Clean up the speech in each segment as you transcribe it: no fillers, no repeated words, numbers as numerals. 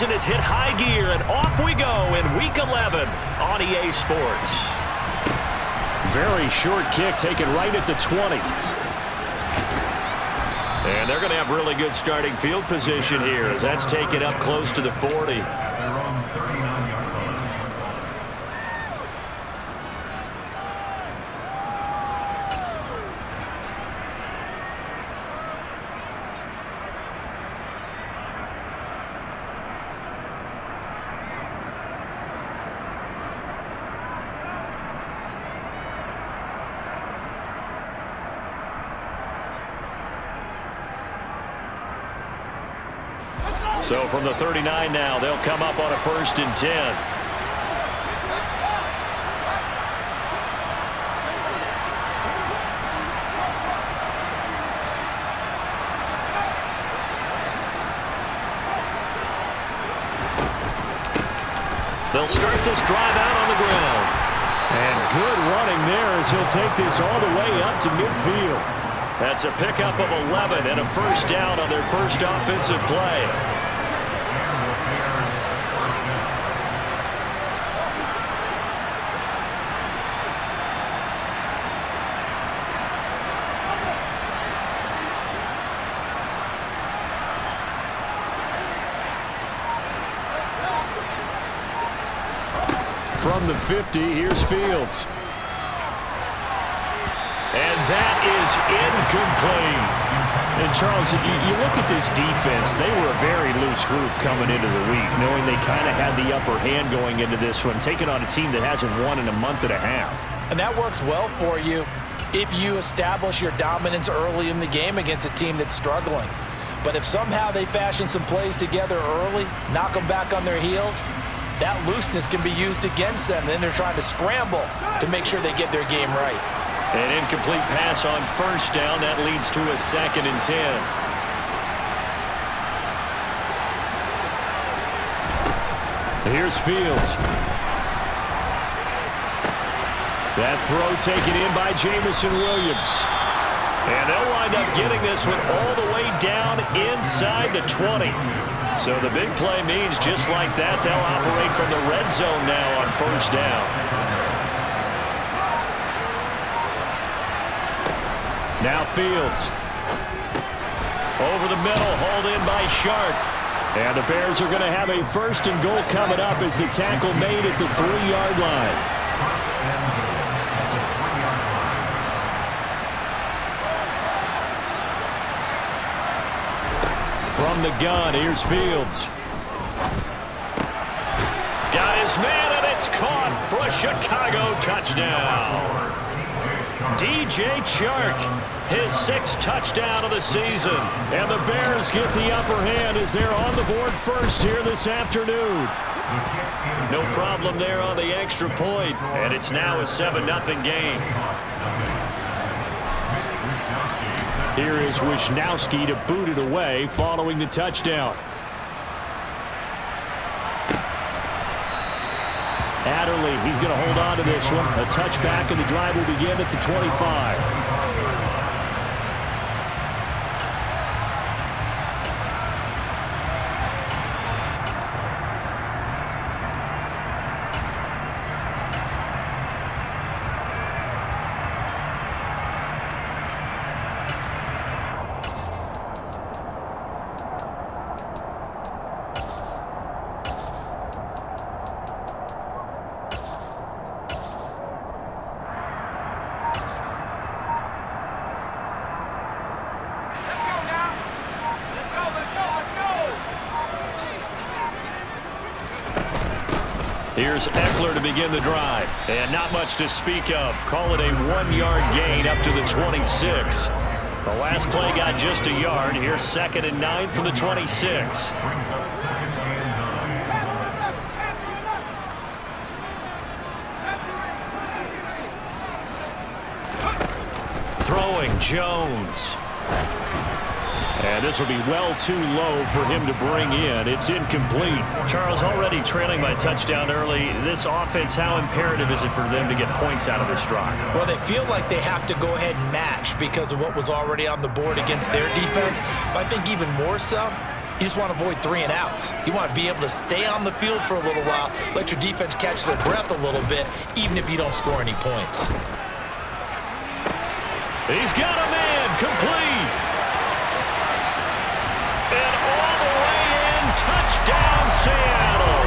season has hit high gear, and off we go in Week 11 on EA Sports. Very short kick taken right at the 20. And they're going to have really good starting field position here as that's taken up close to the 40. So from the 39 now, they'll come up on a 1st and 10. They'll start this drive out on the ground. And good running there as he'll take this all the way up to midfield. That's a pickup of 11 and a 1st down on their first offensive play. From the 50, here's Fields. And that is incomplete. And, Charles, you look at this defense, they were a very loose group coming into the week, knowing they kind of had the upper hand going into this one, taking on a team that hasn't won in a month and a half. And that works well for you if you establish your dominance early in the game against a team that's struggling. But if somehow they fashion some plays together early, knock them back on their heels, that looseness can be used against them. Then they're trying to scramble to make sure they get their game right. An incomplete pass on 1st down. That leads to a 2nd and 10. Here's Fields. That throw taken in by Jamison Williams. And they'll wind up getting this one all the way down inside the 20. So the big play means just like that, they'll operate from the red zone now on 1st down. Now Fields. Over the middle, hauled in by Sharp. And the Bears are going to have a 1st and goal coming up as the tackle made at the 3-yard line. From the gun, here's Fields. Got his man, and it's caught for a Chicago touchdown. DJ Chark, his 6th touchdown of the season. And the Bears get the upper hand as they're on the board first here this afternoon. No problem there on the extra point, and it's now a 7-0 game. Here is Wisnowski to boot it away following the touchdown. Adderley, he's going to hold on to this one. A touchback, and the drive will begin at the 25. Here's Eckler to begin the drive. And not much to speak of. Call it a 1-yard gain up to the 26. The last play got just a yard. Here's 2nd and 9 from the 26. Throwing Jones. And this will be well too low for him to bring in. It's incomplete. Charles, already trailing by touchdown early. This offense, how imperative is it for them to get points out of this drive? Well, they feel like they have to go ahead and match because of what was already on the board against their defense. But I think even more so, You just want to avoid 3 and outs. You want to be able to stay on the field for a little while, let your defense catch their breath a little bit, even if you don't score any points. He's got a man, complete. And all the way in, touchdown Seattle.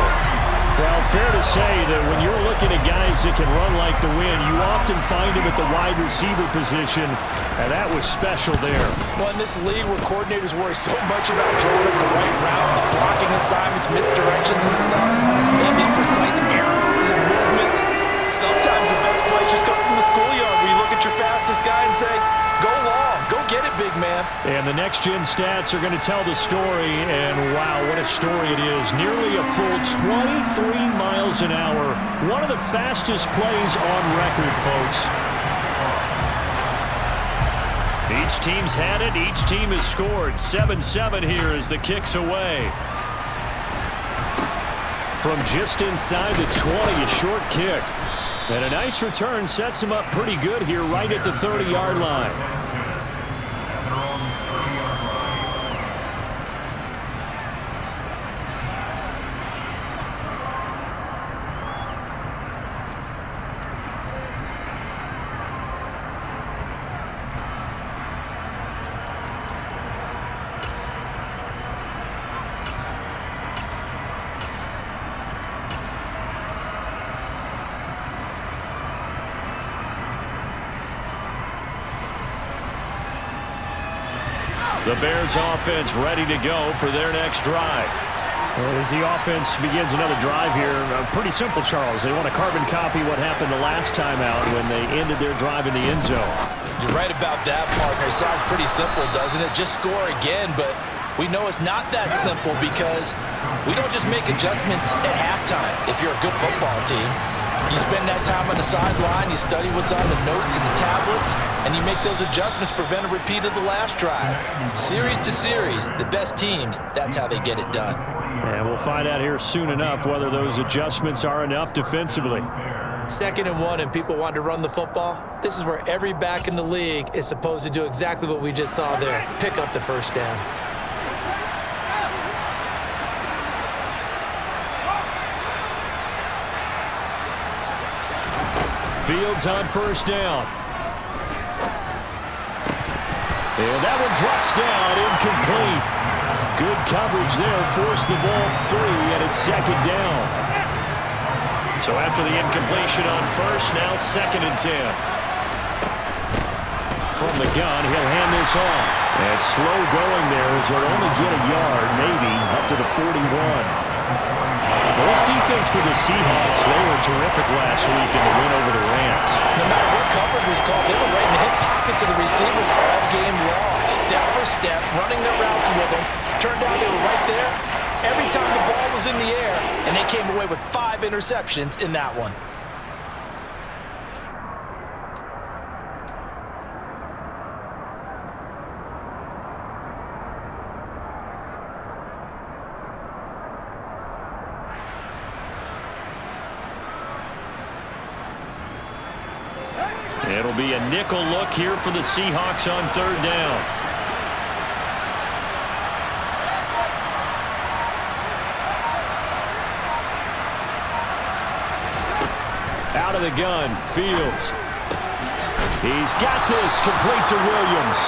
Well, fair to say that when you're looking at guys that can run like the wind, you often find him at the wide receiver position, and that was special there. Well, in this league where coordinators worry so much about drawing up the right routes, blocking assignments, misdirections and stuff, they have these precise arrows and movements. Sometimes the best plays just come from the schoolyard where you look at your fastest guy and say, go long, go get it, big man. And the next-gen stats are going to tell the story, and wow, what a story it is. Nearly a full 23 miles an hour. One of the fastest plays on record, folks. Each team's had it. Each team has scored. 7-7 here as the kick's away. From just inside the 20, a short kick. And a nice return sets him up pretty good here right at the 30-yard line. The Bears offense ready to go for their next drive. As the offense begins another drive here, pretty simple, Charles. They want to carbon copy what happened the last time out when they ended their drive in the end zone. You're right about that, partner. It sounds pretty simple, doesn't it? Just score again, but we know it's not that simple because we don't just make adjustments at halftime if you're a good football team. You spend that time on the sideline, you study what's on the notes and the tablets, and you make those adjustments to prevent a repeat of the last drive. Series to series, the best teams, that's how they get it done. And we'll find out here soon enough whether those adjustments are enough defensively. 2nd and 1 and people want to run the football. This is where every back in the league is supposed to do exactly what we just saw there. Pick up the first down. Fields on first down. And that one drops down, incomplete. Good coverage there, forced the ball free, and it's 2nd down. So after the incompletion on first, now 2nd and 10. From the gun, he'll hand this off. And slow going there as he'll only get a yard, maybe, up to the 41. Well, this defense for the Seahawks, they were terrific last week in the win over the Rams. No matter what coverage was called, they were right in the hip pockets of the receivers all game long. Step for step, running their routes with them. Turned out they were right there every time the ball was in the air, and they came away with 5 interceptions in that one. It'll be a nickel look here for the Seahawks on 3rd down. Out of the gun, Fields. He's got this, complete to Williams.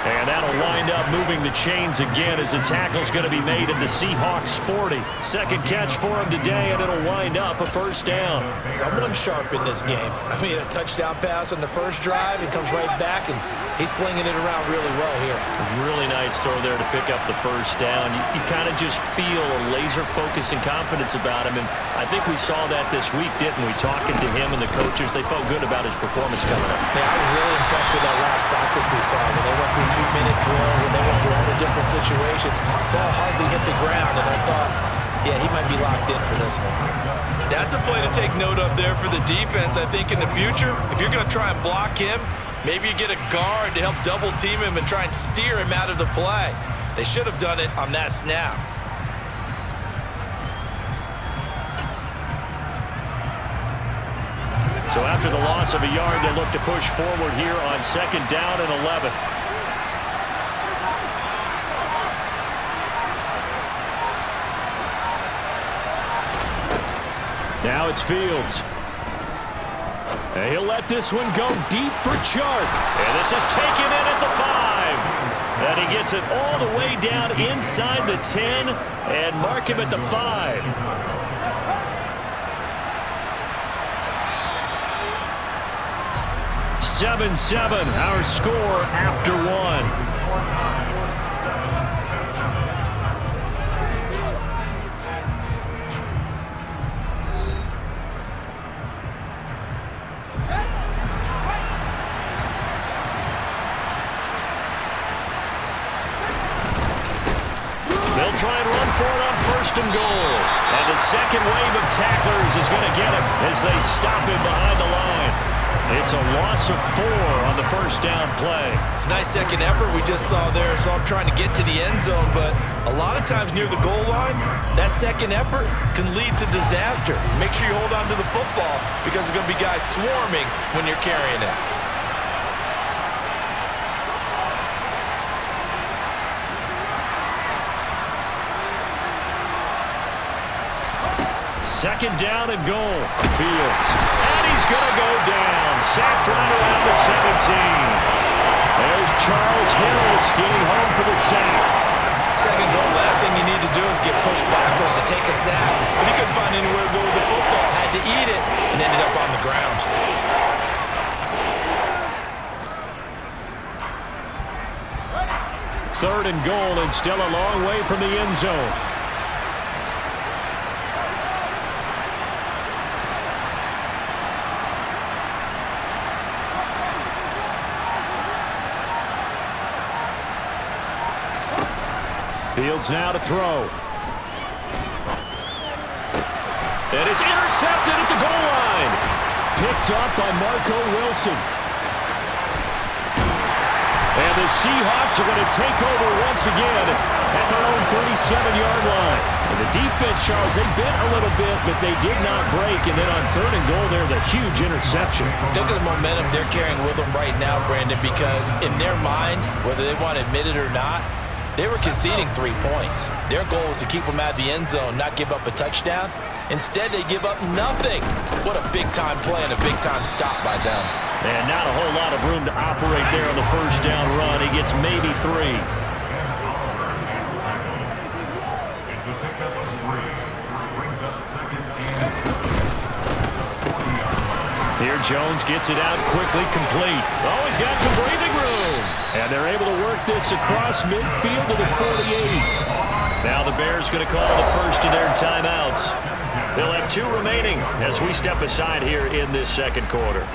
And that'll wind up moving the chains again as the tackle's going to be made at the Seahawks 40. 2nd catch for him today, and it'll wind up a first down. Someone sharp in this game. I mean, a touchdown pass on the first drive. He comes right back, and he's flinging it around really well here. Really nice throw there to pick up the first down. You kind of just feel a laser focus and confidence about him, and I think we saw that this week, didn't we? Talking to him and the coaches, they felt good about his performance coming up. Yeah, I was really impressed with that last practice we saw when they went through 2-minute drill, when they went through all the different situations. Ball hardly hit the ground, and I thought, yeah, he might be locked in for this one. That's a play to take note of there for the defense. I think in the future, if you're going to try and block him, maybe you get a guard to help double team him and try and steer him out of the play. They should have done it on that snap. So after the loss of a yard, they look to push forward here on 2nd down and 11. Now it's Fields. And he'll let this one go deep for Chark. And this is taken in at the 5. And he gets it all the way down inside the 10 and mark him at the 5. "7-7, our score after 1. They'll try and run for it on 1st and goal. And the second wave of tacklers is going to get him as they stop him behind the line. It's a loss of 4 on the 1st down play. It's a nice second effort we just saw there, so I'm trying to get to the end zone, but a lot of times near the goal line, that second effort can lead to disaster. Make sure you hold on to the football because there's going to be guys swarming when you're carrying it. Second down and goal. Fields. And he's going to go down. Sacked right around the 17. There's Charles Harris getting home for the sack. Second goal, last thing you need to do is get pushed backwards to take a sack. But he couldn't find anywhere to go with the football. Had to eat it and ended up on the ground. 3rd and goal and still a long way from the end zone. Fields now to throw. And it's intercepted at the goal line. Picked up by Marco Wilson. And the Seahawks are going to take over once again at their own 37-yard line. And the defense, Charles, they bit a little bit, but they did not break. And then on 3rd and goal, there's a huge interception. Look at the momentum they're carrying with them right now, Brandon, because in their mind, whether they want to admit it or not, they were conceding 3 points. Their goal was to keep them out of the end zone, not give up a touchdown. Instead, they give up nothing. What a big-time play and a big-time stop by them. And not a whole lot of room to operate there on the 1st down run. He gets maybe 3. Here Jones gets it out quickly, complete. Oh, he's got some breathing room. And they're able to work this across midfield to the 48. Now the Bears going to call the first of their timeouts. They'll have 2 remaining as we step aside here in this second quarter.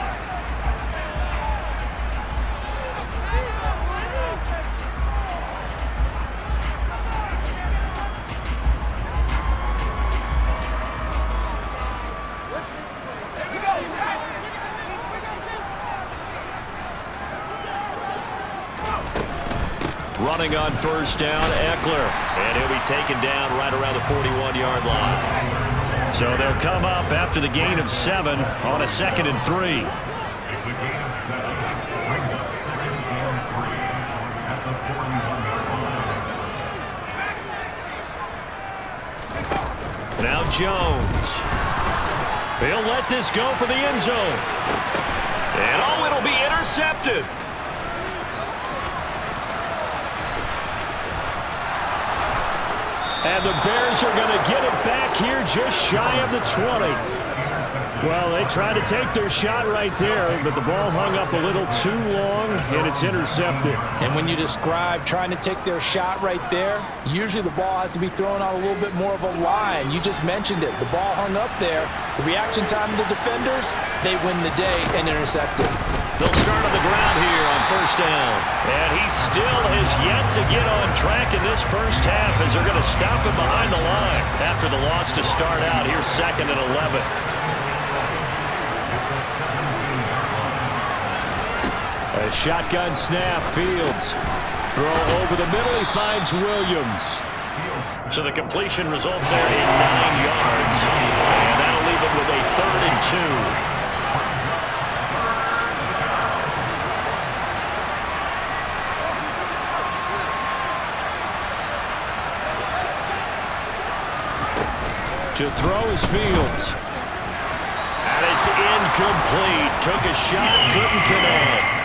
Running on 1st down, Eckler. And he'll be taken down right around the 41-yard line. So they'll come up after the gain of 7 on a 2nd and 3. Now Jones. He'll let this go for the end zone. And oh, it'll be intercepted. And the Bears are going to get it back here just shy of the 20. Well, they tried to take their shot right there, but the ball hung up a little too long, and it's intercepted. And when you describe trying to take their shot right there, usually the ball has to be thrown on a little bit more of a line. You just mentioned it. The ball hung up there. The reaction time of the defenders, they win the day and intercepted. They'll start on the ground here on 1st down. And he still has yet to get on track in this first half as they're going to stop him behind the line after the loss to start out. Here's 2nd and 11. A shotgun snap, Fields. Throw over the middle, he finds Williams. So the completion results there in 9 yards. And that'll leave it with a 3rd and 2. To throw is Fields. Incomplete. Took a shot, couldn't connect.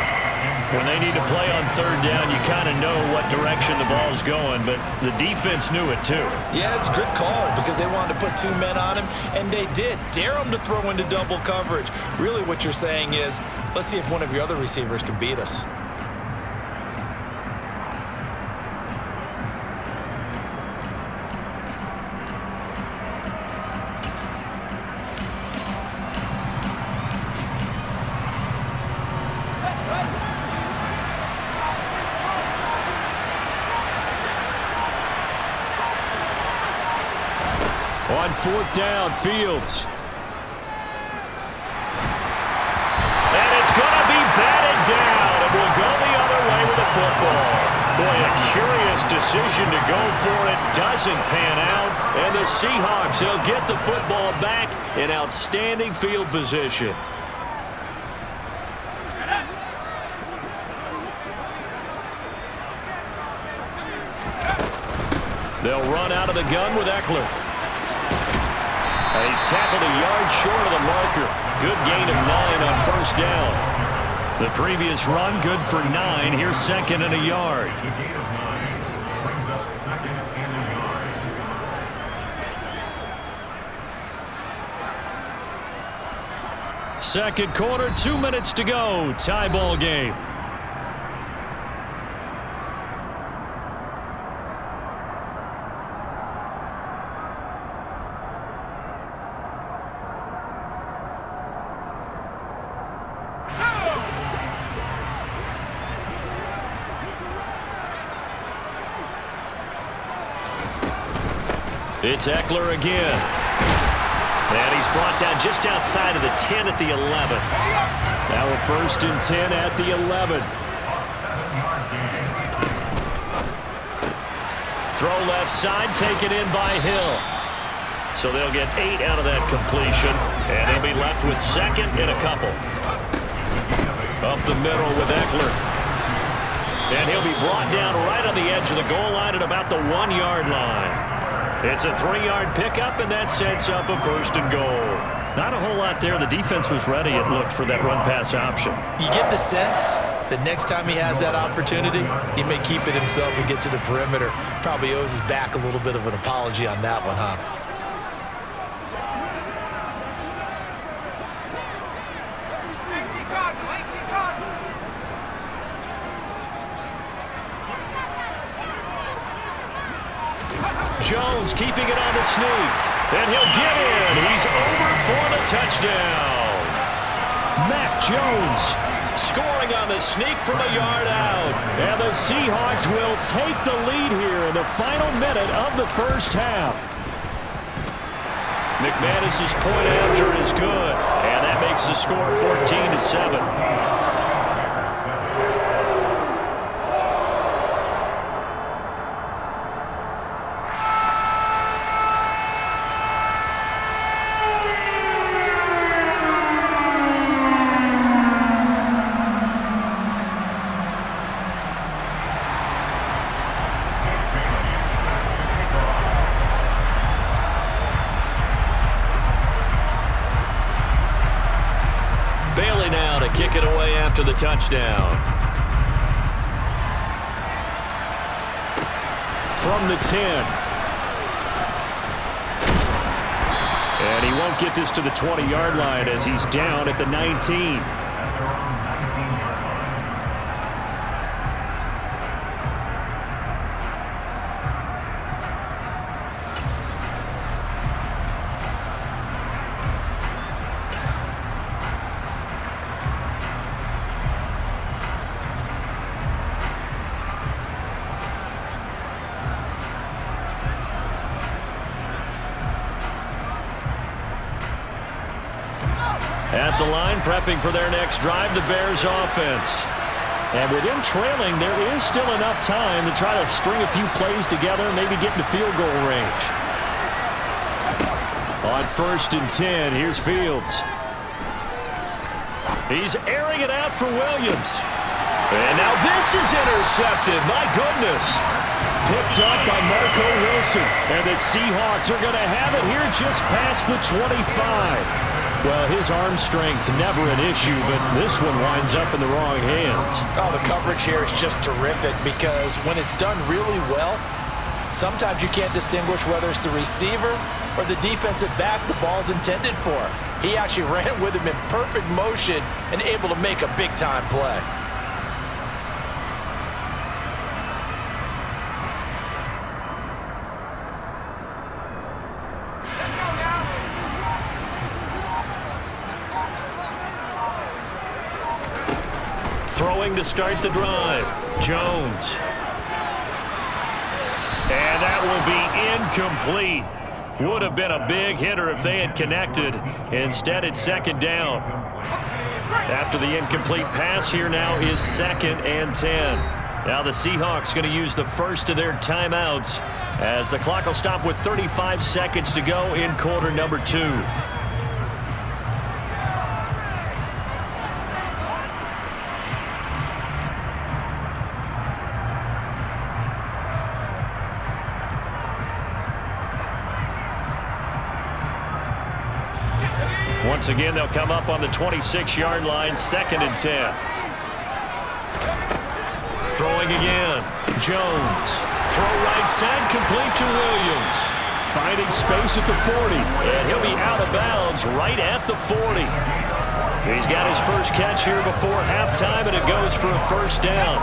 When they need to play on third down, you kind of know what direction the ball's going, but the defense knew it too. Yeah, it's a good call because they wanted to put 2 men on him, and they did. Dare him to throw into double coverage. Really what you're saying is, let's see if one of your other receivers can beat us. On fourth down, Fields. And it's going to be batted down, and we'll go the other way with the football. Boy, a curious decision to go for it. Doesn't pan out, and the Seahawks, they'll get the football back in outstanding field position. They'll run out of the gun with Eckler. He's tackled a yard short of the marker. Good gain of 9 on first down. The previous run, good for 9. Here's second and a yard. Second quarter, 2 minutes to go. Tie ball game. It's Eckler again. And he's brought down just outside of the 10 at the 11. Now a first and 10 at the 11. Throw left side, taken in by Hill. So they'll get 8 out of that completion. And they'll be left with second and a couple. Up the middle with Eckler. And he'll be brought down right on the edge of the goal line at about the 1-yard line. It's a 3-yard pickup, and that sets up a first and goal. Not a whole lot there. The defense was ready, it looked, for that run-pass option. You get the sense that next time he has that opportunity, he may keep it himself and get to the perimeter. Probably owes his back a little bit of an apology on that one, huh? Jones keeping it on the sneak. And he'll get in. He's over for the touchdown. Mac Jones scoring on the sneak from a yard out. And the Seahawks will take the lead here in the final minute of the first half. McManus's point after is good. And that makes the score 14-7. Kick it away after the touchdown. From the 10. And he won't get this to the 20-yard line as he's down at the 19. At the line, prepping for their next drive, the Bears offense. And with them trailing, there is still enough time to try to string a few plays together, maybe get into field goal range. On first and 10, here's Fields. He's airing it out for Williams. And now this is intercepted. My goodness. Picked up by Marco Wilson. And the Seahawks are going to have it here just past the 25. Well, his arm strength never an issue, but this one winds up in the wrong hands. Oh, the coverage here is just terrific because when it's done really well, sometimes you can't distinguish whether it's the receiver or the defensive back the ball's intended for. He actually ran with him in perfect motion and able to make a big-time play. Throwing to start the drive. Jones. And that will be incomplete. Would have been a big hitter if they had connected. Instead, it's second down. After the incomplete pass, here now is 2nd and 10. Now the Seahawks going to use the first of their timeouts as the clock will stop with 35 seconds to go in quarter number 2. Once again, they'll come up on the 26-yard line, 2nd and 10. Throwing again. Jones. Throw right side, complete to Williams. Finding space at the 40. And he'll be out of bounds right at the 40. He's got his first catch here before halftime, and it goes for a first down.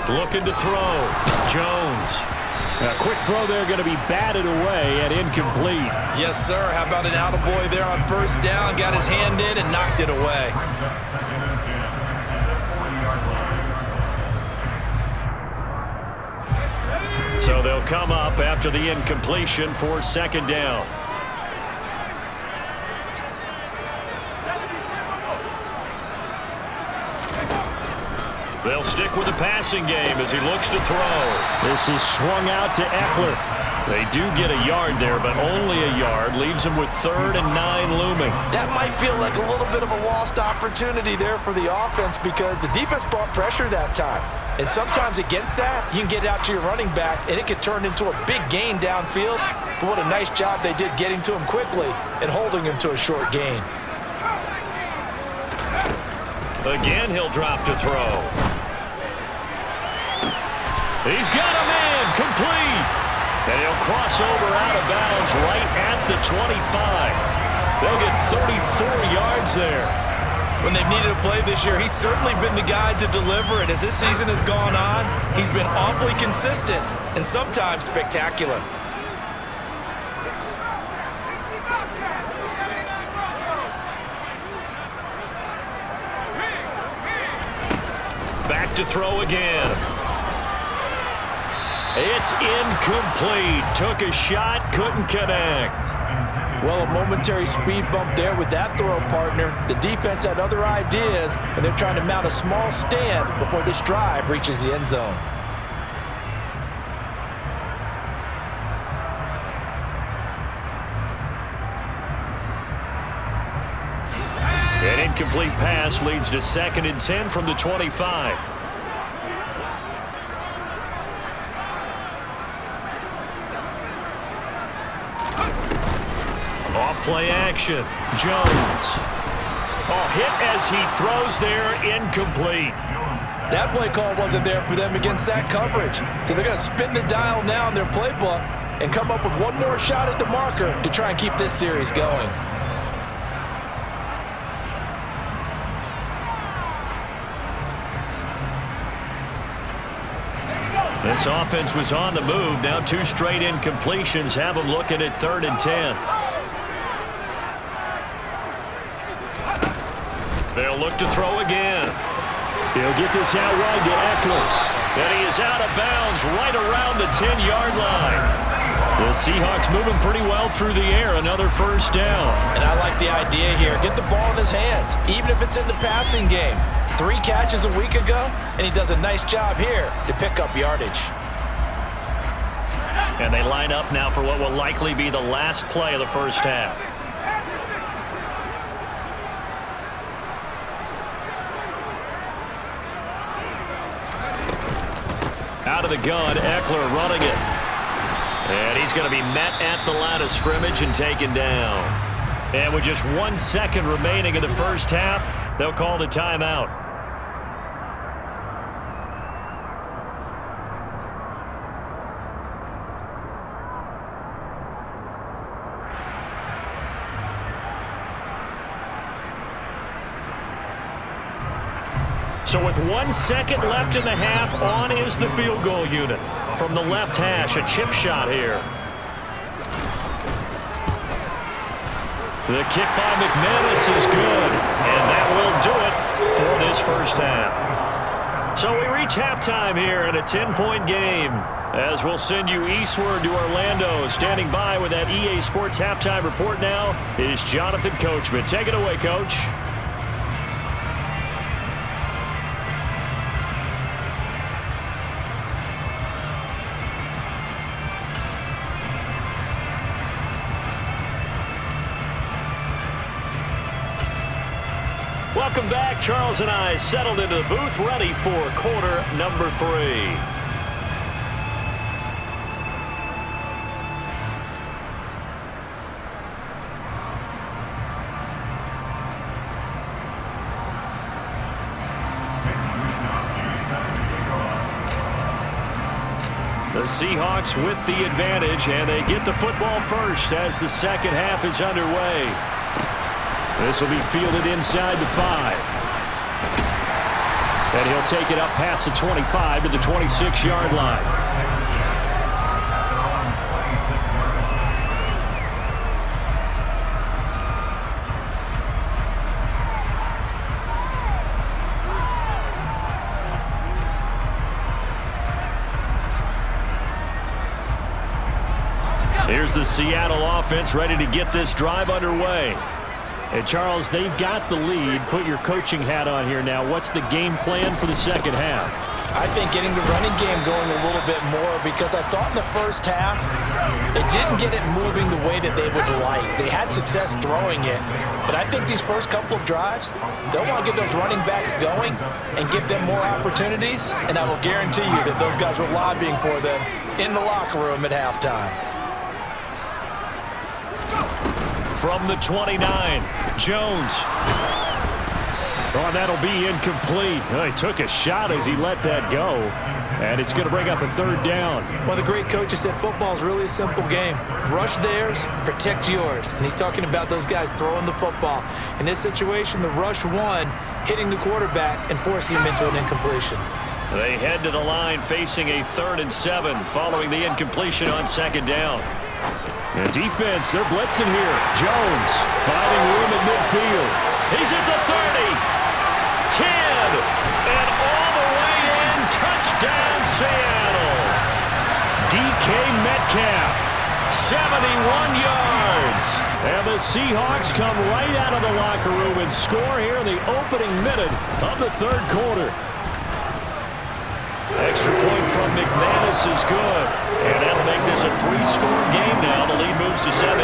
Looking to throw. Jones. A quick throw there going to be batted away and incomplete. Yes, sir. How about an attaboy there on first down? Got his hand in and knocked it away. So they'll come up after the incompletion for second down. They'll stick with the passing game as he looks to throw. This is swung out to Eckler. They do get a yard there, but only a yard. Leaves them with 3rd and 9 looming. That might feel like a little bit of a lost opportunity there for the offense because the defense brought pressure that time. And sometimes against that, you can get out to your running back, and it can turn into a big gain downfield. But what a nice job they did getting to him quickly and holding him to a short gain. Again, he'll drop to throw. He's got a man, complete. And he'll cross over out of bounds right at the 25. They'll get 34 yards there. When they've needed a play this year, he's certainly been the guy to deliver it. As this season has gone on, he's been awfully consistent and sometimes spectacular. Back to throw again. It's incomplete. Took a shot, couldn't connect. Well, a momentary speed bump there with that throw, partner. The defense had other ideas, and they're trying to mount a small stand before this drive reaches the end zone. An incomplete pass leads to 2nd and 10 from the 25. Off-play action. Jones. Oh, hit as he throws there, incomplete. That play call wasn't there for them against that coverage. So they're going to spin the dial now in their playbook and come up with one more shot at the marker to try and keep this series going. This offense was on the move. Now 2 straight incompletions have them looking at 3rd and 10. They'll look to throw again. He'll get this out wide to Eckler. And he is out of bounds right around the 10-yard line. The Seahawks moving pretty well through the air. Another first down. And I like the idea here. Get the ball in his hands, even if it's in the passing game. 3 catches a week ago, and he does a nice job here to pick up yardage. And they line up now for what will likely be the last play of the first half. Out of the gun, Eckler running it. And he's going to be met at the line of scrimmage and taken down. And with just 1 second remaining in the first half, they'll call the timeout. So with 1 second left in the half, on is the field goal unit. From the left hash, a chip shot here. The kick by McManus is good, and that will do it for this first half. So we reach halftime here in a 10-point game, as we'll send you eastward to Orlando. Standing by with that EA Sports halftime report now is Jonathan Coachman. Take it away, Coach. Welcome back. Charles and I settled into the booth, ready for quarter number 3. The Seahawks with the advantage, and they get the football first as the second half is underway. This will be fielded inside the 5. And he'll take it up past the 25 to the 26-yard line. Here's the Seattle offense ready to get this drive underway. And, Charles, they've got the lead. Put your coaching hat on here now. What's the game plan for the second half? I think getting the running game going a little bit more, because I thought in the first half they didn't get it moving the way that they would like. They had success throwing it, but I think these first couple of drives, they'll want to get those running backs going and give them more opportunities, and I will guarantee you that those guys were lobbying for them in the locker room at halftime. From the 29, Jones. Oh, that'll be incomplete. Oh, he took a shot as he let that go, and it's going to bring up a third down. Well, the great coach has said football is really a simple game. Rush theirs, protect yours. And he's talking about those guys throwing the football. In this situation, the rush won, hitting the quarterback and forcing him into an incompletion. They head to the line facing a 3rd and 7 following the incompletion on second down. The defense, they're blitzing here. Jones finding room at midfield. He's at the 30, 10, and all the way in. Touchdown, Seattle. DK Metcalf, 71 yards. And the Seahawks come right out of the locker room and score here in the opening minute of the 3rd quarter. Extra point from McManus is good. And that'll make this a 3-score game now. The lead moves to 17.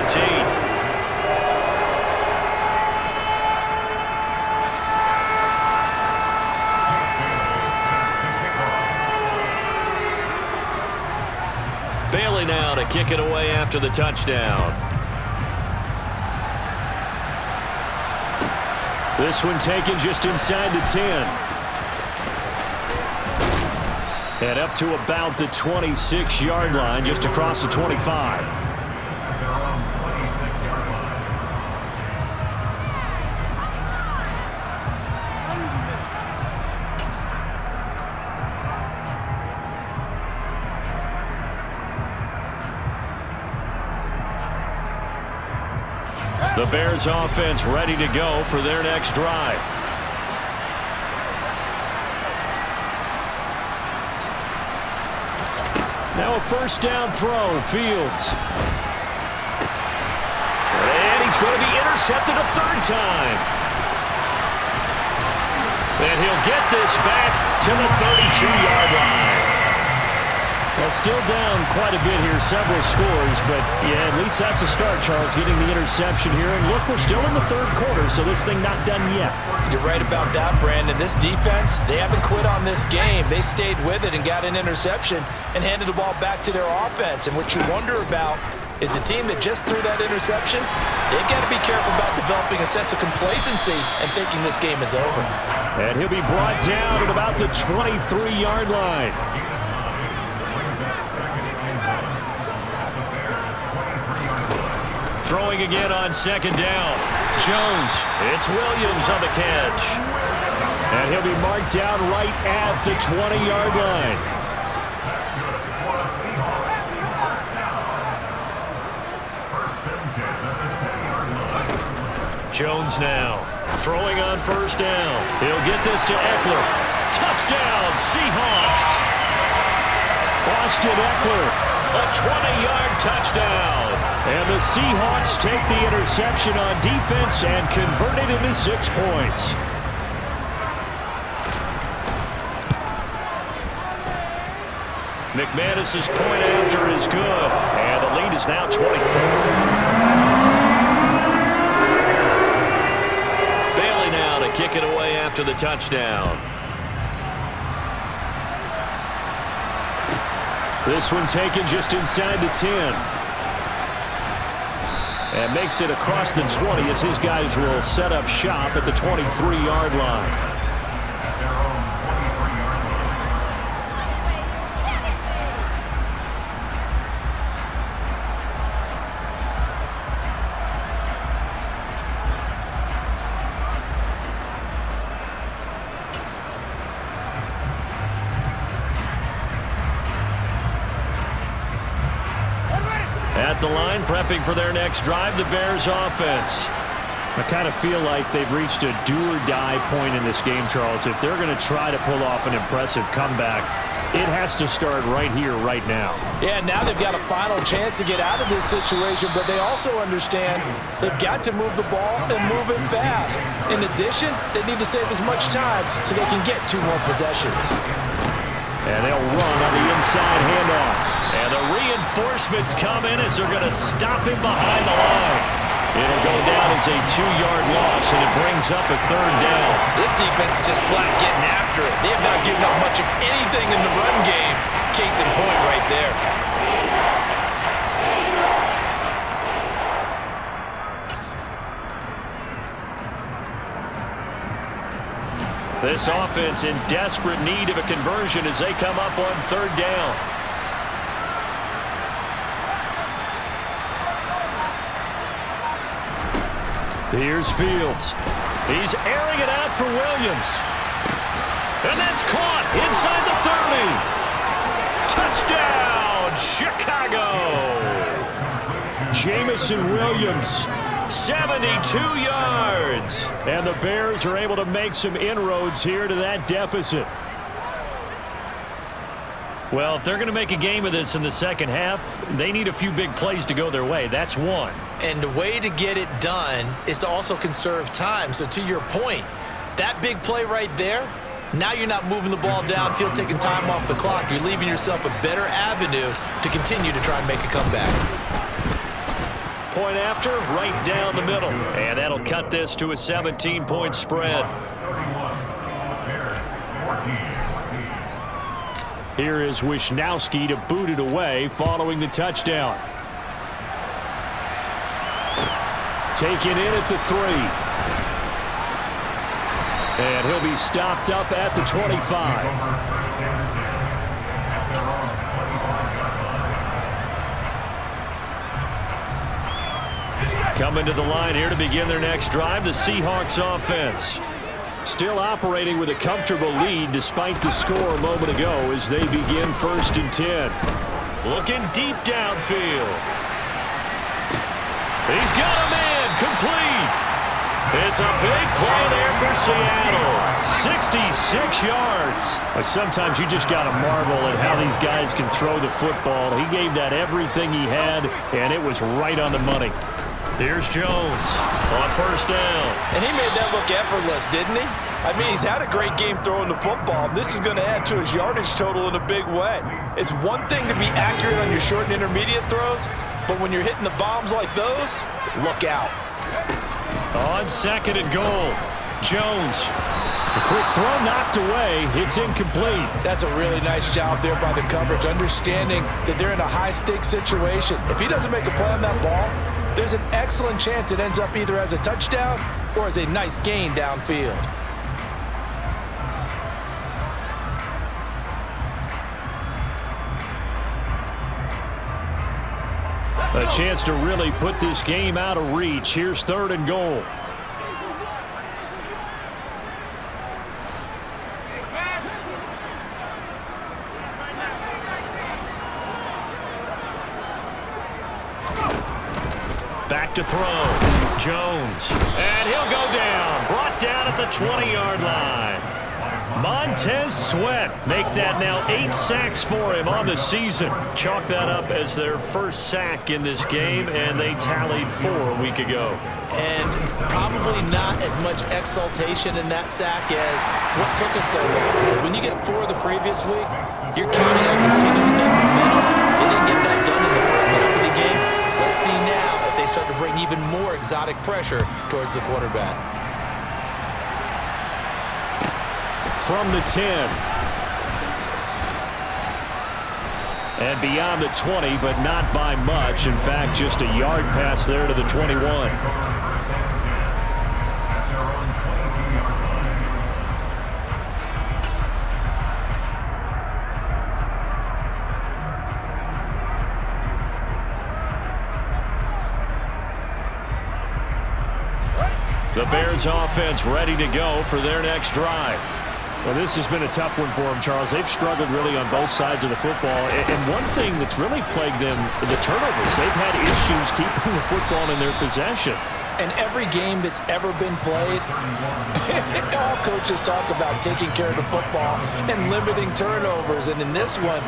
Bailey now to kick it away after the touchdown. This one taken just inside the 10. And up to about the 26-yard line, just across the 25. The Bears offense ready to go for their next drive. Now a first down throw, Fields. And he's going to be intercepted a 3rd time. And he'll get this back to the 32-yard line. Well, still down quite a bit here, several scores, but yeah, at least that's a start, Charles, getting the interception here. And look, we're still in the third quarter, so this thing not done yet. You're right about that, Brandon. This defense, they haven't quit on this game. They stayed with it and got an interception and handed the ball back to their offense. And what you wonder about is a team that just threw that interception, they've got to be careful about developing a sense of complacency and thinking this game is over. And he'll be brought down at about the 23-yard line. Throwing again on second down. Jones. It's Williams on the catch. And he'll be marked down right at the 20-yard line. Jones now. Throwing on first down. He'll get this to Eckler. Touchdown, Seahawks. Austin Eckler. A 20-yard touchdown. And the Seahawks take the interception on defense and convert it into 6 points. McManus's point after is good. And the lead is now 24. Bailey now to kick it away after the touchdown. This one taken just inside the 10. And makes it across the 20 as his guys will set up shop at the 23-yard line. At the line, prepping for their next drive, the Bears offense. I kind of feel like they've reached a do-or-die point in this game, Charles. If they're going to try to pull off an impressive comeback, it has to start right here, right now. Yeah, now they've got a final chance to get out of this situation, but they also understand they've got to move the ball and move it fast. In addition, they need to save as much time so they can get 2 more possessions. And they'll run on the inside handoff. And the reinforcements come in as they're going to stop him behind the line. It'll go down as a 2-yard loss, and it brings up a 3rd down. This defense is just flat getting after it. They have not given up much of anything in the run game. Case in point right there. This offense in desperate need of a conversion as they come up on 3rd down. Here's Fields. He's airing it out for Williams. And that's caught inside the 30. Touchdown, Chicago. Jamison Williams, 72 yards. And the Bears are able to make some inroads here to that deficit. Well, if they're going to make a game of this in the second half, they need a few big plays to go their way. That's one. And the way to get it done is to also conserve time. So to your point, that big play right there, now you're not moving the ball downfield, taking time off the clock. You're leaving yourself a better avenue to continue to try and make a comeback. Point after, right down the middle. And that'll cut this to a 17-point spread. Here is Wisnowski to boot it away following the touchdown. Taken in at the 3. And he'll be stopped up at the 25. Coming to the line here to begin their next drive, the Seahawks offense. Still operating with a comfortable lead despite the score a moment ago as they begin 1st and 10. Looking deep downfield. He's got a man complete. It's a big play there for Seattle. 66 yards. Sometimes you just got to marvel at how these guys can throw the football. He gave that everything he had, and it was right on the money. Here's Jones on first down. And he made that look effortless, didn't he? I mean, he's had a great game throwing the football. This is going to add to his yardage total in a big way. It's one thing to be accurate on your short and intermediate throws, but when you're hitting the bombs like those, look out. On second and goal, Jones. The quick throw knocked away. It's incomplete. That's a really nice job there by the coverage, understanding that they're in a high-stakes situation. If he doesn't make a play on that ball, there's an excellent chance it ends up either as a touchdown or as a nice gain downfield. A chance to really put this game out of reach. Here's third and goal. Back to throw. Jones. And he'll go down. Brought down at the 20-yard line. Montez Sweat make that now 8 sacks for him on the season. Chalk that up as their first sack in this game, and they tallied 4 a week ago. And probably not as much exultation in that sack as what took us so long. Because when you get 4 the previous week, you're counting on continuing that momentum. They didn't get that done in the first half of the game. Let's see now if they start to bring even more exotic pressure towards the quarterback. From the 10. And beyond the 20, but not by much. In fact, just a yard pass there to the 21. The Bears offense ready to go for their next drive. Well, this has been a tough one for them, Charles. They've struggled really on both sides of the football. And one thing that's really plagued them, the turnovers. They've had issues keeping the football in their possession. And every game that's ever been played, all coaches talk about taking care of the football and limiting turnovers. And in this one,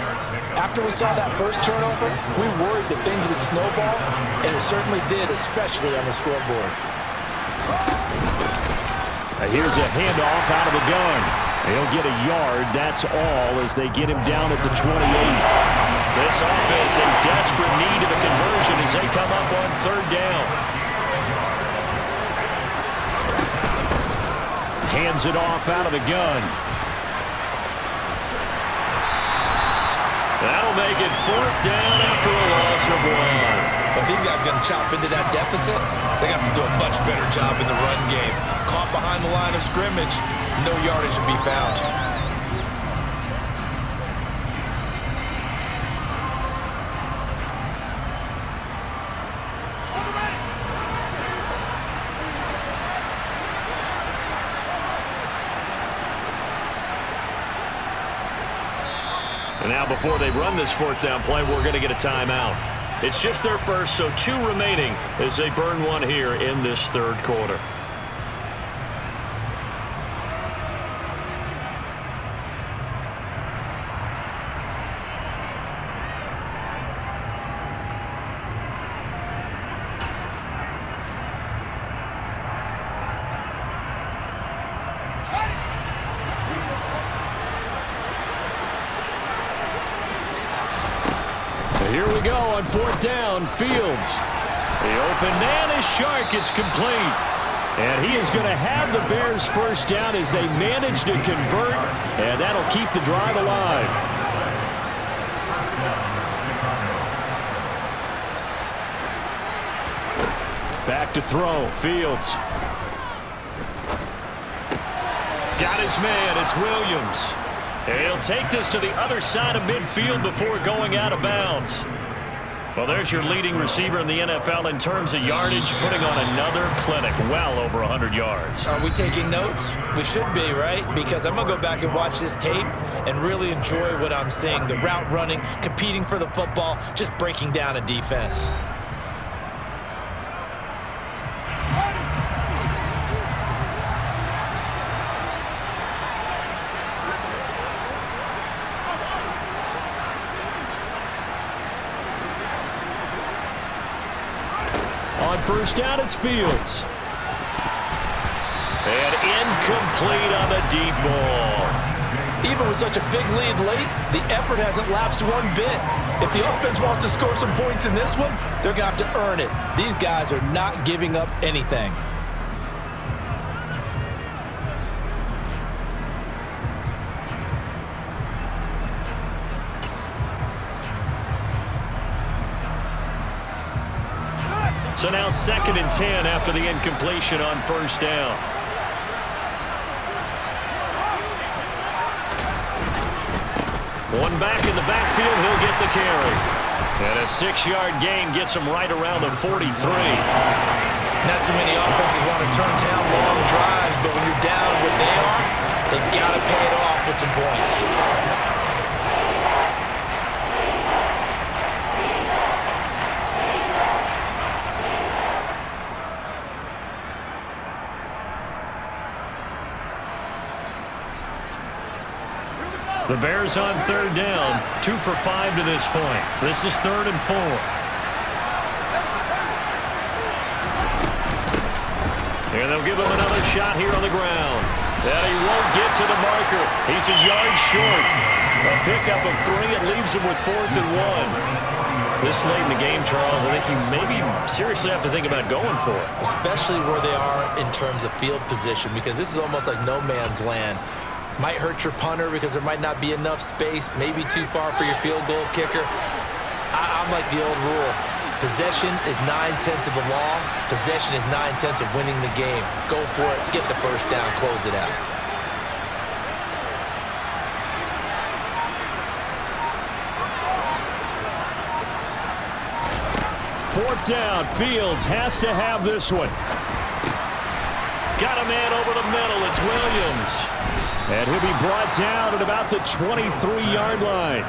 after we saw that first turnover, we worried that things would snowball, and it certainly did, especially on the scoreboard. Here's a handoff out of the gun. He'll get a yard, that's all, as they get him down at the 28. This offense in desperate need of a conversion as they come up on third down. Hands it off out of the gun. That'll make it fourth down after a loss of 1. If these guys are going to chop into that deficit, they got to do a much better job in the run game. Caught behind the line of scrimmage, no yardage to be found. And now before they run this fourth down play, we're going to get a timeout. It's just their first, so 2 remaining as they burn one here in this third quarter. Here we go on fourth down. Fields. The open man is Shark. It's complete. And he is going to have the Bears first down as they manage to convert. And that'll keep the drive alive. Back to throw. Fields. Got his man. It's Williams. He'll take this to the other side of midfield before going out of bounds. Well, there's your leading receiver in the NFL in terms of yardage, putting on another clinic, well over 100 yards. Are we taking notes? We should be, right? Because I'm going to go back and watch this tape and really enjoy what I'm seeing. The route running, competing for the football, just breaking down a defense. On first down, it's Fields. And incomplete on the deep ball. Even with such a big lead late, the effort hasn't lapsed one bit. If the offense wants to score some points in this one, they're going to have to earn it. These guys are not giving up anything. So now 2nd and 10 after the incompletion on first down. One back in the backfield, he'll get the carry. And a 6-yard gain gets him right around the 43. Not too many offenses want to turn down long drives, but when you're down what they are, they've got to pay it off with some points. The Bears on 3rd down, 2 for 5 to this point. This is 3rd and 4. And they'll give him another shot here on the ground. And he won't get to the marker. He's a yard short. A pickup of 3. It leaves him with 4th and 1. This late in the game, Charles, I think you maybe seriously have to think about going for it. Especially where they are in terms of field position, because this is almost like no man's land. Might hurt your punter because there might not be enough space, maybe too far for your field goal kicker. I'm like the old rule. Possession is 9/10 of the law. Possession is 9/10 of winning the game. Go for it. Get the first down. Close it out. Fourth down. Fields has to have this one. Got a man over the middle. It's Williams. And he'll be brought down at about the 23-yard line.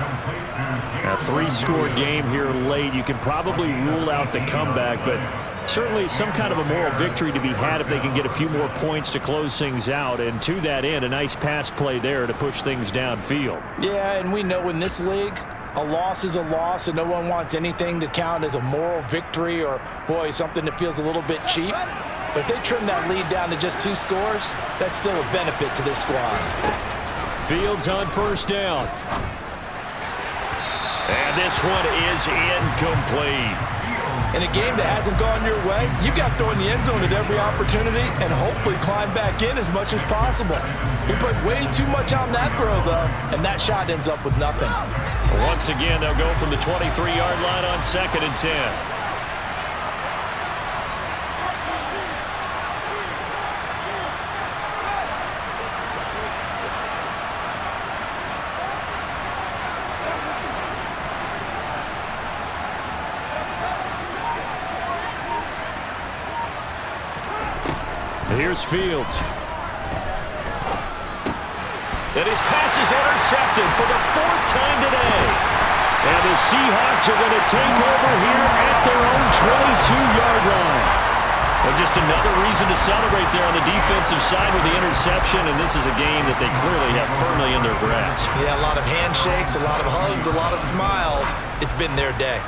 A 3-score game here late. You can probably rule out the comeback, but certainly some kind of a moral victory to be had if they can get a few more points to close things out. And to that end, a nice pass play there to push things downfield. Yeah, and we know in this league, a loss is a loss, and no one wants anything to count as a moral victory or, boy, something that feels a little bit cheap. But if they trim that lead down to just 2 scores, that's still a benefit to this squad. Fields on first down. And this one is incomplete. In a game that hasn't gone your way, you got to throw in the end zone at every opportunity and hopefully climb back in as much as possible. He put way too much on that throw, though, and that shot ends up with nothing. Once again, they'll go from the 23-yard line on 2nd and 10. Here's Fields. And his pass is intercepted for the 4th time today. And the Seahawks are going to take over here at their own 22-yard line. And just another reason to celebrate there on the defensive side with the interception, and this is a game that they clearly have firmly in their grasp. Yeah, a lot of handshakes, a lot of hugs, a lot of smiles. It's been their day.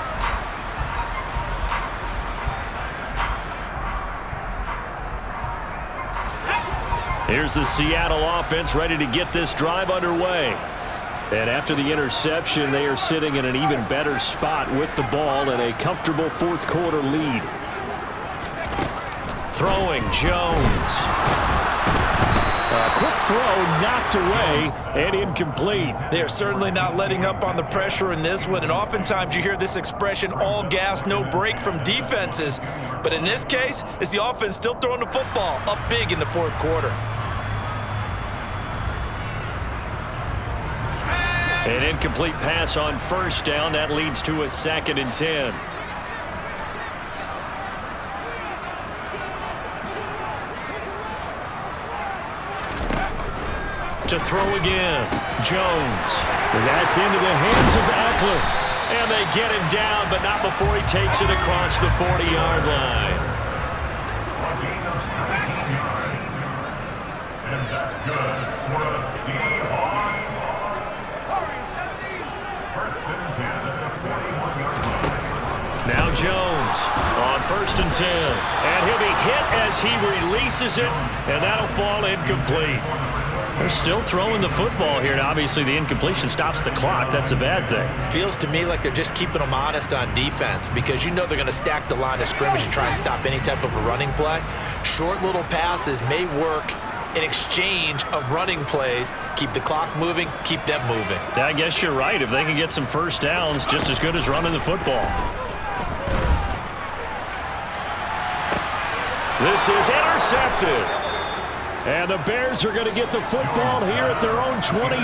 Here's the Seattle offense ready to get this drive underway. And after the interception, they are sitting in an even better spot with the ball and a comfortable 4th quarter lead. Throwing, Jones. A quick throw knocked away and incomplete. They are certainly not letting up on the pressure in this one, and oftentimes you hear this expression, all gas, no break from defenses. But in this case, it's the offense still throwing the football up big in the 4th quarter. An incomplete pass on first down. That leads to a 2nd and 10. To throw again. Jones. That's into the hands of Eckler. And they get him down, but not before he takes it across the 40-yard line. And that's good for the Seahawks. First and 10 at the 41-yard line. Now Jones on 1st and 10. And he'll be hit as he releases it, and that'll fall incomplete. They're still throwing the football here, and obviously the incompletion stops the clock. That's a bad thing. Feels to me like they're just keeping them honest on defense because you know they're going to stack the line of scrimmage and try and stop any type of a running play. Short little passes may work in exchange of running plays. Keep the clock moving, keep them moving. I guess you're right. If they can get some first downs, just as good as running the football. This is intercepted. And the Bears are going to get the football here at their own 23.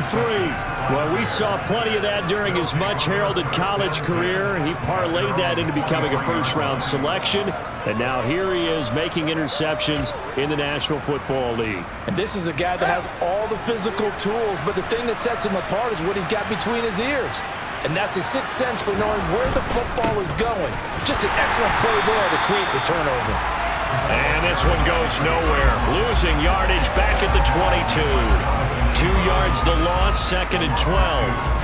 Well, we saw plenty of that during his much-heralded college career. He parlayed that into becoming a first-round selection. And now here he is making interceptions in the National Football League. And this is a guy that has all the physical tools, but the thing that sets him apart is what he's got between his ears. And that's the sixth sense for knowing where the football is going. Just an excellent play there to create the turnover. And this one goes nowhere. Losing yardage back at the 22. 2 yards the loss, 2nd and 12.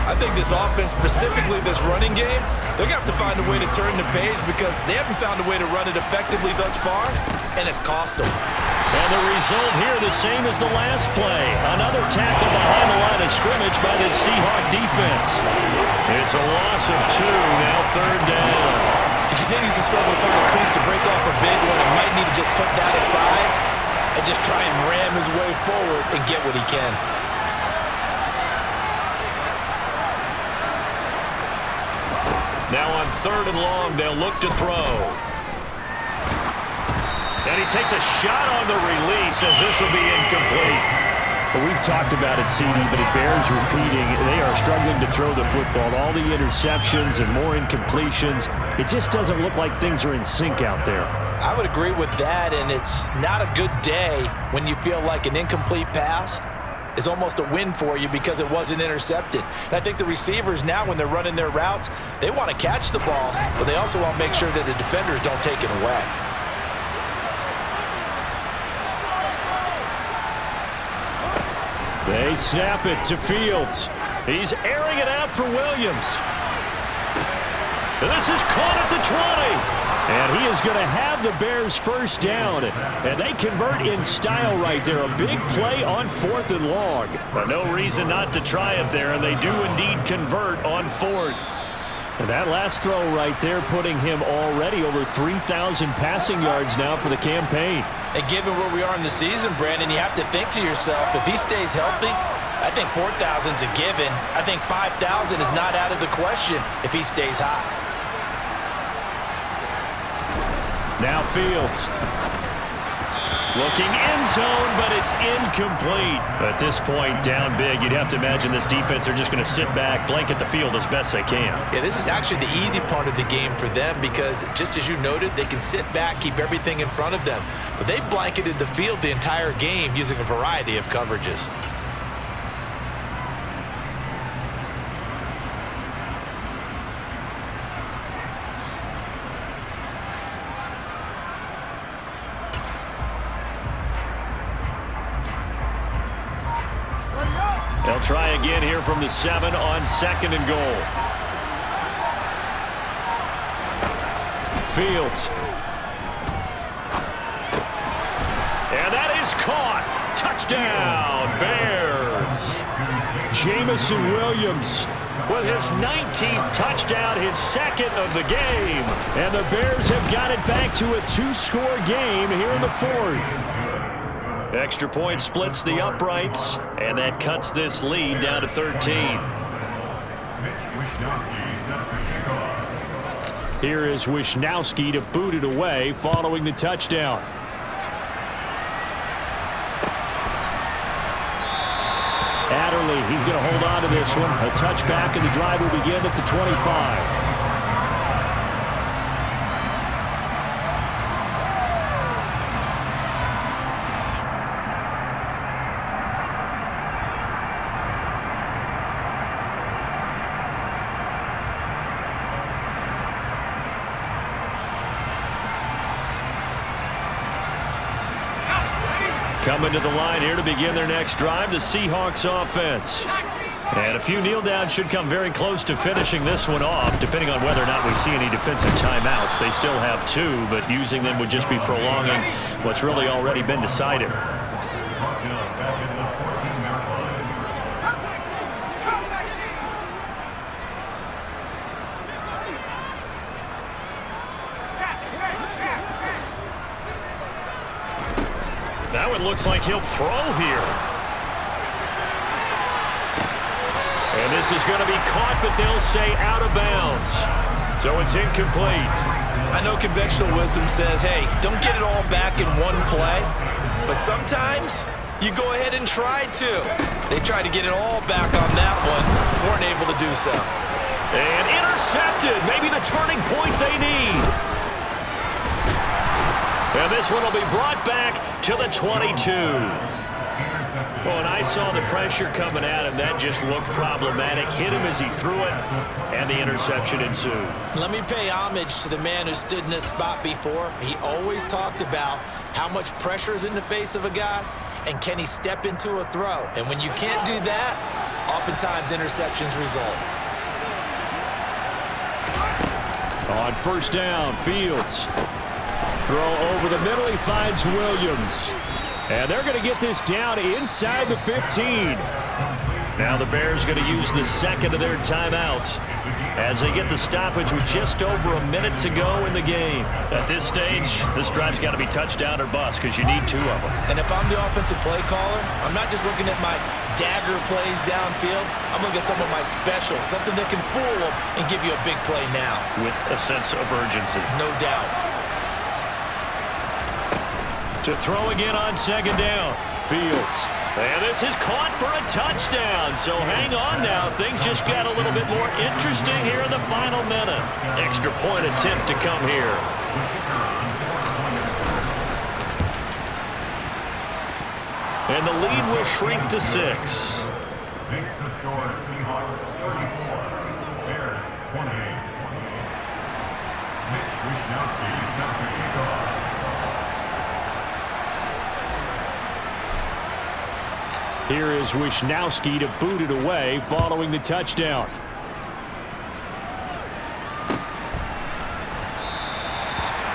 I think this offense, specifically this running game, they're going to have to find a way to turn the page because they haven't found a way to run it effectively thus far, and it's cost them. And the result here the same as the last play. Another tackle behind the line of scrimmage by this Seahawk defense. It's a loss of 2, now 3rd down. He continues to struggle to find a crease to break off a big one and might need to just put that aside and just try and ram his way forward and get what he can. Now on 3rd and long, they'll look to throw. And he takes a shot on the release as this will be incomplete. Well, we've talked about it, CD, but it bears repeating. They are struggling to throw the football. All the interceptions and more incompletions. It just doesn't look like things are in sync out there. I would agree with that, and it's not a good day when you feel like an incomplete pass is almost a win for you because it wasn't intercepted. And I think the receivers now, when they're running their routes, they want to catch the ball, but they also want to make sure that the defenders don't take it away. They snap it to Fields. He's airing it out for Williams. This is caught at the 20. And he is going to have the Bears first down. And they convert in style right there. A big play on 4th and long. But no reason not to try it there. And they do indeed convert on 4th. And that last throw right there putting him already over 3,000 passing yards now for the campaign. And given where we are in the season, Brandon, you have to think to yourself, if he stays healthy, I think 4,000 is a given. I think 5,000 is not out of the question if he stays hot. Now Fields. Looking end zone, but it's incomplete. At this point, down big, you'd have to imagine this defense are just going to sit back, blanket the field as best they can. Yeah, this is actually the easy part of the game for them because, just as you noted, they can sit back, keep everything in front of them. But they've blanketed the field the entire game using a variety of coverages. They'll try again here from the 7 on 2nd and goal. Fields. And that is caught. Touchdown, Bears. Jamison Williams with his 19th touchdown, his 2nd of the game. And the Bears have got it back to a 2-score game here in the 4th. Extra point splits the uprights, and that cuts this lead down to 13. Here is Wisnowski to boot it away following the touchdown. Adderley, he's going to hold on to this one. A touchback, and the drive will begin at the 25. Coming to the line here to begin their next drive, the Seahawks offense. And a few kneel downs should come very close to finishing this one off, depending on whether or not we see any defensive timeouts. They still have 2, but using them would just be prolonging what's really already been decided. Now it looks like he'll throw here. And this is going to be caught, but they'll say out of bounds. So it's incomplete. I know conventional wisdom says, hey, don't get it all back in one play. But sometimes you go ahead and try to. They tried to get it all back on that one. Weren't able to do so. And intercepted. Maybe the turning point they need. And this one will be brought back to the 22. Well, and I saw the pressure coming at him. That just looked problematic. Hit him as he threw it, and the interception ensued. Let me pay homage to the man who stood in this spot before. He always talked about how much pressure is in the face of a guy, and can he step into a throw. And when you can't do that, oftentimes interceptions result. On first down, Fields. Throw over the middle. He finds Williams. And they're going to get this down inside the 15. Now the Bears going to use the second of their timeouts as they get the stoppage with just over a minute to go in the game. At this stage, this drive's got to be touchdown or bust because you need 2 of them. And if I'm the offensive play caller, I'm not just looking at my dagger plays downfield. I'm looking at some of my specials, something that can fool them and give you a big play now. With a sense of urgency. No doubt. To throw again on second down. Fields. And this is caught for a touchdown. So hang on now. Things just got a little bit more interesting here in the final minute. Extra point attempt to come here. And the lead will shrink to 6. Makes the score Seahawks 34, Bears 28. Mitch Wishnowsky set to kick off. Here is Wishnowsky to boot it away following the touchdown.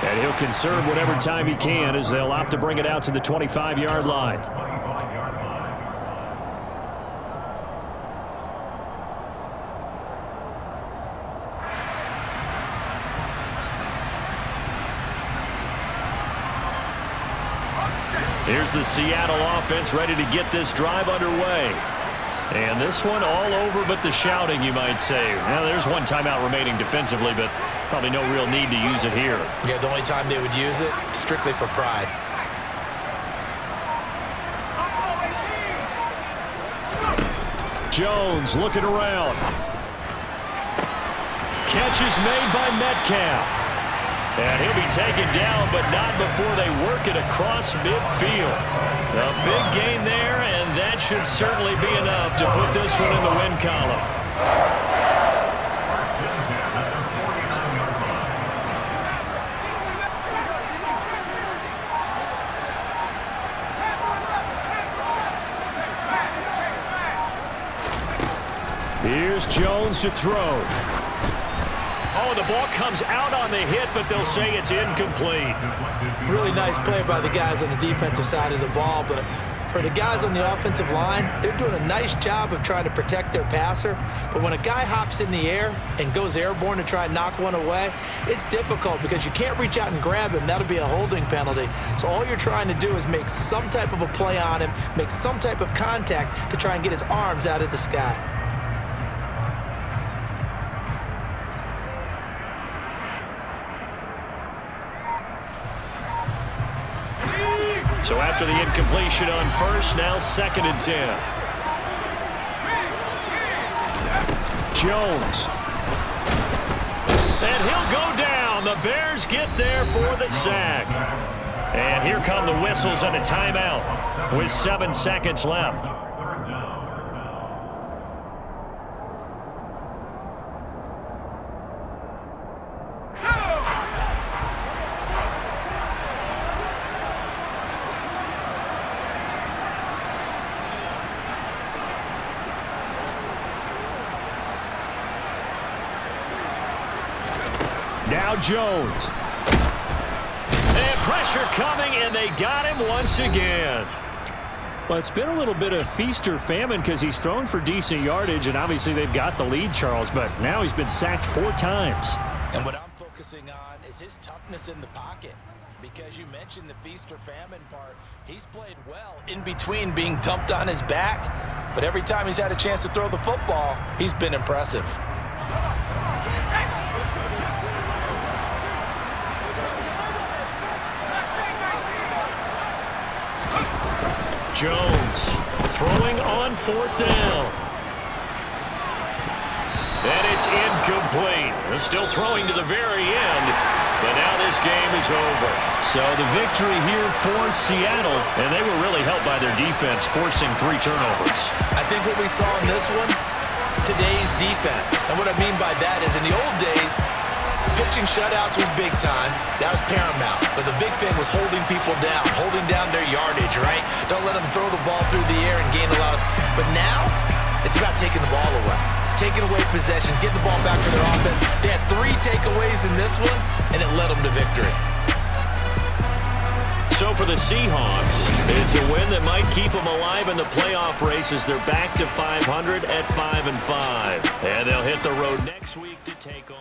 And he'll conserve whatever time he can as they'll opt to bring it out to the 25-yard line. Here's the Seattle offense ready to get this drive underway. And this one all over but the shouting, you might say. Now, there's one timeout remaining defensively, but probably no real need to use it here. Yeah, the only time they would use it, strictly for pride. Jones looking around. Catch is made by Metcalf. And he'll be taken down, but not before they work it across midfield. A big gain there, and that should certainly be enough to put this one in the win column. Here's Jones to throw. Oh, the ball comes out on the hit, but they'll say it's incomplete. Really nice play by the guys on the defensive side of the ball, but for the guys on the offensive line, they're doing a nice job of trying to protect their passer. But when a guy hops in the air and goes airborne to try and knock one away, it's difficult because you can't reach out and grab him. That'll be a holding penalty. So all you're trying to do is make some type of a play on him, make some type of contact to try and get his arms out of the sky. So after the incompletion on first, now 2nd and 10. Jones. And he'll go down. The Bears get there for the sack. And here come the whistles and a timeout with 7 seconds left. Now Jones. And pressure coming, and they got him once again. Well, it's been a little bit of feast or famine because he's thrown for decent yardage, and obviously they've got the lead, Charles, but now he's been sacked 4 times. And what I'm focusing on is his toughness in the pocket. Because you mentioned the feast or famine part, he's played well in between being dumped on his back. But every time he's had a chance to throw the football, he's been impressive. Jones throwing on 4th down. And it's incomplete. They're still throwing to the very end, but now this game is over. So the victory here for Seattle, and they were really helped by their defense, forcing 3 turnovers. I think what we saw in this one, today's defense. And what I mean by that is in the old days, pitching shutouts was big time. That was paramount. But the big thing was holding people down, holding down their yardage, right? Don't let them throw the ball through the air and gain a lot of... But now, it's about taking the ball away. Taking away possessions, getting the ball back for their offense. They had 3 takeaways in this one, and it led them to victory. So for the Seahawks, it's a win that might keep them alive in the playoff race as they're back to 500 at 5-5. And they'll hit the road next week to take on